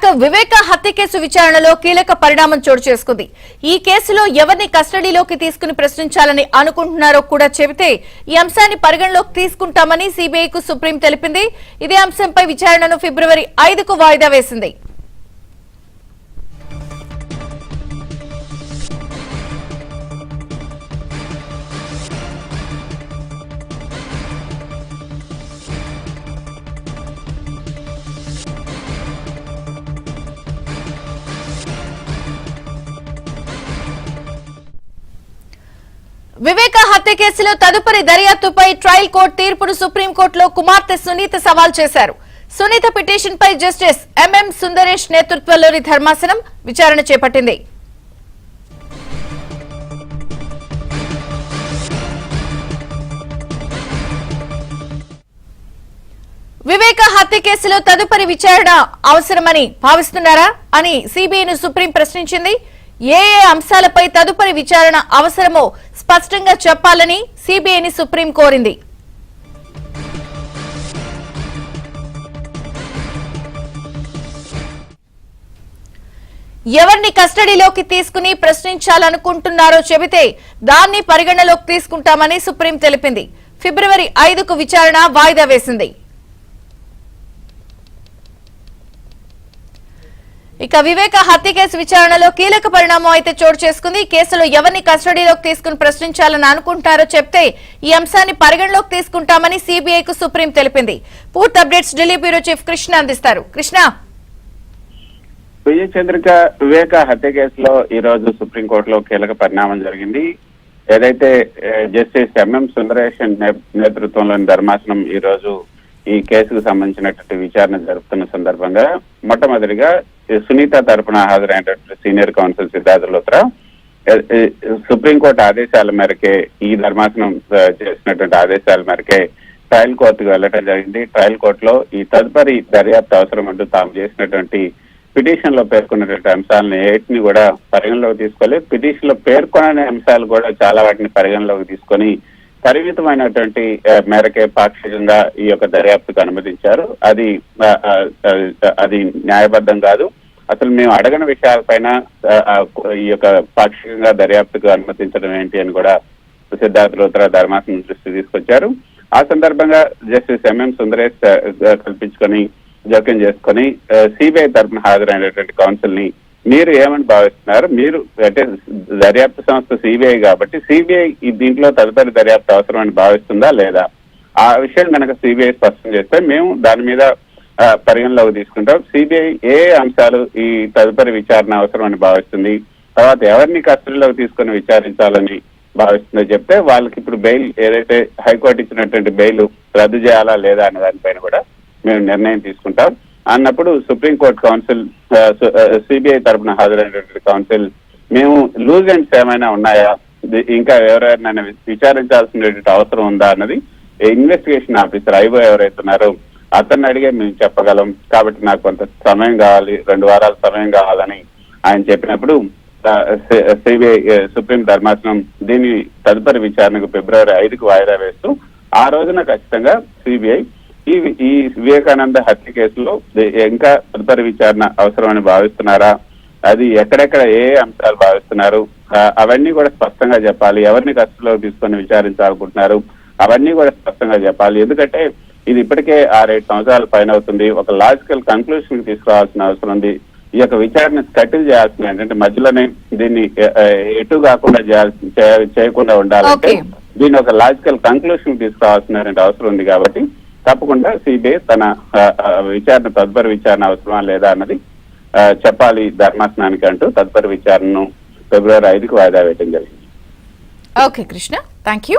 వివేక హత్య కేసు విచారణలో కీలక పరిణామం చోటు చేసుకుంది. ఈ కేసులో ఎవరిని కస్టడీలోకి తీసుకుని ప్రశ్నించాలని అనుకుంటున్నారో కూడా చెబితే ఈ అంశాన్ని పరిగణలోకి తీసుకుంటామని సిబిఐకు సుప్రీం తెలిపింది. ఇదే అంశంపై విచారణను ఫిబ్రవరి 5కు వాయిదా వేసింది. వివేక హత్య కేసులో తదుపరి దర్యాప్తుపై ట్రయల్ కోర్టు తీర్పును సుప్రీంకోర్టులో కుమార్తె సునీత సవాల్ చేశారు. సునీత పిటిషన్ పై జస్టిస్ ఎంఎం సుందరేష్ నేతృత్వంలోని ధర్మాసనం విచారణ చేపట్టింది. వివేక హత్య కేసులో తదుపరి విచారణ అవసరమని భావిస్తున్నారా అని సిబిఐను సుప్రీం ప్రశ్నించింది. ఏ అంశాలపై తదుపరి విచారణ అవసరమో స్పష్టంగా చెప్పాలని సిబిఐని సుప్రీం కోరింది. ఎవరిని కస్టడీలోకి తీసుకుని ప్రశ్నించాలనుకుంటున్నారో చెబితే దాన్ని పరిగణలోకి తీసుకుంటామని సుప్రీం తెలిపింది. ఫిబ్రవరి 5కు విచారణ వాయిదా వేసింది. ఇక వివేక హత్య కేసు విచారణలో కీలక పరిణామం అయితే చోటు చేసుకుంది. ఈ కేసులో ఎవరిని కస్టడీలోకి తీసుకుని ప్రశ్నించాలని అనుకుంటారో చెప్తే ఈ అంశాన్ని పరిగణలోకి తీసుకుంటామని సిబిఐకు సుప్రీం తెలిపింది. పూర్తి updates Delhi bureau chief Krishna అందిస్తారు. కృష్ణ, విజయచంద్రిక వివేక హత్య కేసులో ఈ రోజు సుప్రీంకోర్టులో కీలక పరిణామం జరిగింది. ఏదైతే జస్టిస్ ఎంఎం సుందరేష్ నేతృత్వంలోని ధర్మాసనం ఈ రోజు ఈ కేసుకు సంబంధించినటువంటి విచారణ జరుపుతున్న సందర్భంగా మొట్టమొదటిగా సునీత తరపున హాజరైనటువంటి senior counsel Siddhartha Luthra supreme court ఆదేశాల మేరకే ఈ ధర్మాసనం చేసినటువంటి ఆదేశాల మేరకే ట్రయల్ కోర్టుకు వెళ్లడం జరిగింది. ట్రయల్ కోర్టులో ఈ తదుపరి దర్యాప్తు అవసరం అంటూ తాము చేసినటువంటి పిటిషన్ లో పేర్కొన్నటువంటి అంశాలను ఏటిని కూడా పరిగణలోకి తీసుకోలేదు. పిటిషన్ లో పేర్కొనని అంశాలు కూడా చాలా వాటిని పరిగణలోకి తీసుకొని పరిమితమైనటువంటి మేరకే పాక్షికంగా ఈ యొక్క దర్యాప్తుకు అనుమతించారు. అది న్యాయబద్ధం కాదు. అసలు మేము అడగని విషయాలపైన ఈ యొక్క పాక్షికంగా దర్యాప్తుకు అనుమతించడం ఏంటి అని కూడా సిద్ధార్థ లూత్రా ధర్మాసనం దృష్టి తీసుకొచ్చారు. ఆ సందర్భంగా జస్టిస్ ఎంఎం సుందరేష్ కల్పించుకొని జోక్యం చేసుకొని సిబిఐ తరఫున హాజరైనటువంటి కౌన్సిల్ ని మీరు ఏమని భావిస్తున్నారు, మీరు అంటే దర్యాప్తు సంస్థ సిబిఐ కాబట్టి సిబిఐ దీంట్లో తదుపరి దర్యాప్తు అవసరమని భావిస్తుందా లేదా, ఆ విషయం కనుక సిబిఐ స్పష్టం చేస్తే మేము దాని మీద పరిగణలోకి తీసుకుంటాం. సిబిఐ ఏ అంశాలు ఈ తదుపరి విచారణ అవసరమని భావిస్తుంది, తర్వాత ఎవరిని కస్టడీలోకి తీసుకుని విచారించాలని భావిస్తుందో చెప్తే వాళ్ళకి ఇప్పుడు బెయిల్ ఏదైతే హైకోర్టు ఇచ్చినటువంటి బెయిల్ రద్దు చేయాలా లేదా అనే దానిపైన కూడా మేము నిర్ణయం తీసుకుంటాం అన్నప్పుడు సుప్రీంకోర్టు కౌన్సిల్ సిబిఐ తరఫున హాజరైనటువంటి కౌన్సిల్ మేము లూజ్ ఎండ్స్ ఏమైనా ఉన్నాయా, ఇంకా ఎవరైనా విచారించాల్సినటువంటి అవసరం ఉందా అన్నది ఇన్వెస్టిగేషన్ ఆఫీసర్ ఐఓ ఎవరైతే ఉన్నారో అతన్ని అడిగే మేము చెప్పగలం, కాబట్టి నాకు కొంత సమయం కావాలి, 2 వారాల సమయం కావాలని ఆయన చెప్పినప్పుడు సిబిఐ సుప్రీం ధర్మాసనం దీని తదుపరి విచారణకు ఫిబ్రవరి 5కు వాయిదా వేస్తూ ఆ రోజున ఖచ్చితంగా సిబిఐ ఈ వివేకానంద హత్య కేసులో ఇంకా తదుపరి విచారణ అవసరమని భావిస్తున్నారా, అది ఎక్కడెక్కడ ఏ అంశాలు భావిస్తున్నారు అవన్నీ కూడా స్పష్టంగా చెప్పాలి, ఎవరిని కస్టడీలో తీసుకొని విచారించాలనుకుంటున్నారు అవన్నీ కూడా స్పష్టంగా చెప్పాలి. ఎందుకంటే ఇది ఇప్పటికే 6-7 సంవత్సరాల పైన అవుతుంది. ఒక లాజికల్ కన్క్లూషన్ తీసుకురావాల్సిన అవసరం ఉంది. ఈ యొక్క విచారణ సెటిల్ చేయాల్సిన ఏంటంటే మధ్యలోనే దీన్ని ఎటు కాకుండా చేయకుండా ఉండాలంటే దీన్ని ఒక లాజికల్ కన్క్లూషన్ తీసుకురావాల్సిన అవసరం ఉంది. కాబట్టి తప్పకుండా సిబిఐ తన విచారణ తదుపరి విచారణ అవసరమా లేదా అన్నది చెప్పాలి ధర్మాసనానికి అంటూ తదుపరి విచారణను ఫిబ్రవరి 5కు వాయిదా వేయడం జరిగింది. Okay Krishna, thank you.